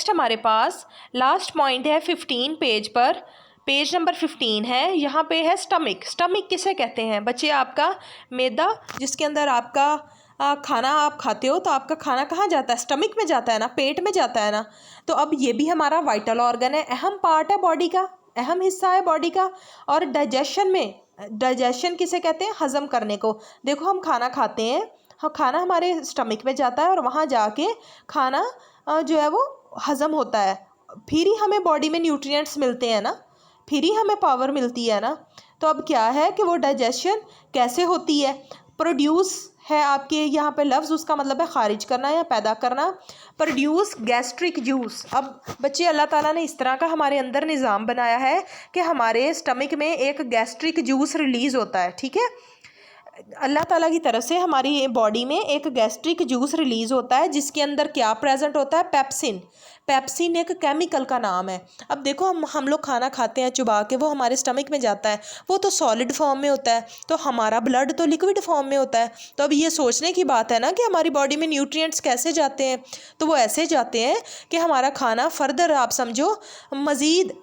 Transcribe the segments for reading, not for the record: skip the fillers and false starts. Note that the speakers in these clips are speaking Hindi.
नेक्स्ट हमारे पास लास्ट पॉइंट है 15 पेज पर, पेज नंबर 15 है। यहाँ पे है स्टमक। स्टमक किसे कहते हैं बच्चे? आपका मैदा, जिसके अंदर आपका खाना आप खाते हो, तो आपका खाना कहाँ जाता है? स्टमक में जाता है ना, पेट में जाता है ना। तो अब ये भी हमारा वाइटल ऑर्गन है, अहम पार्ट है बॉडी का, अहम हिस्सा है बॉडी का। और डाइजेशन में, डाइजेशन किसे कहते हैं? हजम करने को। देखो हम खाना खाते हैं, हाँ, खाना हमारे स्टमक में जाता है और वहाँ जाके खाना जो है वो हजम होता है, फिर ही हमें बॉडी में न्यूट्रिएंट्स मिलते हैं ना, फिर ही हमें पावर मिलती है ना। तो अब क्या है कि वो डाइजेशन कैसे होती है? प्रोड्यूस है आपके यहाँ पे लफ्ज़, उसका मतलब है खारिज करना या पैदा करना। Produce gastric juice. अब बच्चे अल्लाह ताला ने इस तरह का हमारे अंदर निज़ाम बनाया है कि हमारे स्टमक में एक गैस्ट्रिक जूस रिलीज़ होता है, ठीक है। अल्लाह ताला की तरफ से हमारी बॉडी में एक गैस्ट्रिक जूस रिलीज़ होता है, जिसके अंदर क्या प्रेजेंट होता है? पेप्सिन। पेप्सिन एक केमिकल का नाम है। अब देखो हम लोग खाना खाते हैं चुबा के, वो हमारे स्टमक में जाता है, वो तो सॉलिड फॉर्म में होता है, तो हमारा ब्लड तो लिक्विड फॉर्म में होता है। तो अब ये सोचने की बात है ना कि हमारी बॉडी में न्यूट्रिएंट्स कैसे जाते हैं। तो वो ऐसे जाते हैं कि हमारा खाना फर्दर आप समझो मज़ीद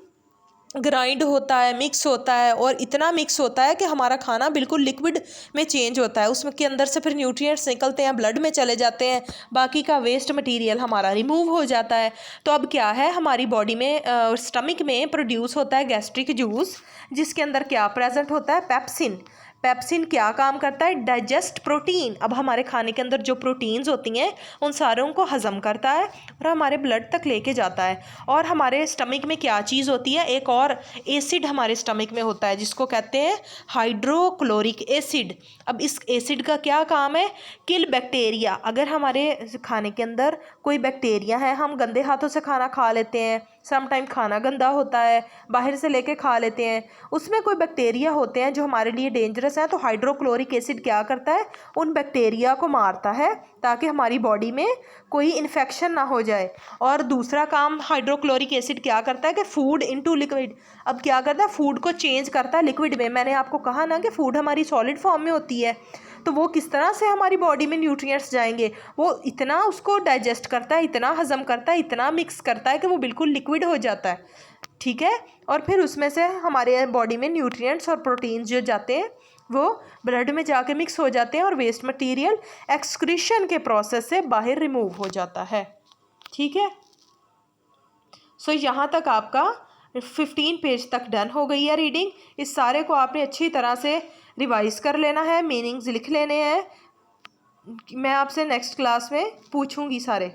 ग्राइंड होता है, मिक्स होता है, और इतना मिक्स होता है कि हमारा खाना बिल्कुल लिक्विड में चेंज होता है। उसमें के अंदर से फिर न्यूट्रिएंट्स निकलते हैं, ब्लड में चले जाते हैं, बाकी का वेस्ट मटेरियल हमारा रिमूव हो जाता है। तो अब क्या है, हमारी बॉडी में स्टमक में प्रोड्यूस होता है गैस्ट्रिक जूस, जिसके अंदर क्या प्रेजेंट होता है? पेप्सिन। पेप्सिन क्या काम करता है? Digest protein. अब हमारे खाने के अंदर जो प्रोटीन्स होती हैं उन सारों को हज़म करता है और हमारे ब्लड तक लेके जाता है। और हमारे स्टमक में क्या चीज़ होती है? एक और एसिड हमारे स्टमक में होता है, जिसको कहते हैं हाइड्रोक्लोरिक एसिड। अब इस एसिड का क्या काम है? Kill bacteria. अगर हमारे खाने के अंदर कोई बैक्टीरिया है, हम गंदे हाथों से खाना खा लेते हैं, सम टाइम खाना गंदा होता है, बाहर से लेके खा लेते हैं, उसमें कोई बैक्टीरिया होते हैं जो हमारे लिए डेंजरस हैं, तो हाइड्रोक्लोरिक एसिड क्या करता है? उन बैक्टीरिया को मारता है, ताकि हमारी बॉडी में कोई इन्फेक्शन ना हो जाए। और दूसरा काम हाइड्रोक्लोरिक एसिड क्या करता है कि फूड इनटू लिक्विड। अब क्या करता है? फूड को चेंज करता है लिक्विड में। मैंने आपको कहा ना कि फूड हमारी सॉलिड फॉर्म में होती है, तो वो किस तरह से हमारी बॉडी में न्यूट्रिएंट्स जाएंगे? वो इतना उसको डाइजेस्ट करता है, इतना हजम करता है, इतना मिक्स करता है कि वो बिल्कुल लिक्विड हो जाता है, ठीक है। और फिर उसमें से हमारे बॉडी में न्यूट्रिएंट्स और प्रोटीन्स जो जाते हैं वो ब्लड में जाके मिक्स हो जाते हैं और वेस्ट मटेरियल एक्सक्रीशन के प्रोसेस से बाहर रिमूव हो जाता है, ठीक है। सो यहाँ तक आपका 15 पेज तक डन हो गई है रीडिंग। इस सारे को आपने अच्छी तरह से रिवाइज कर लेना है, मीनिंग्स लिख लेने हैं। मैं आपसे नेक्स्ट क्लास में पूछूंगी सारे।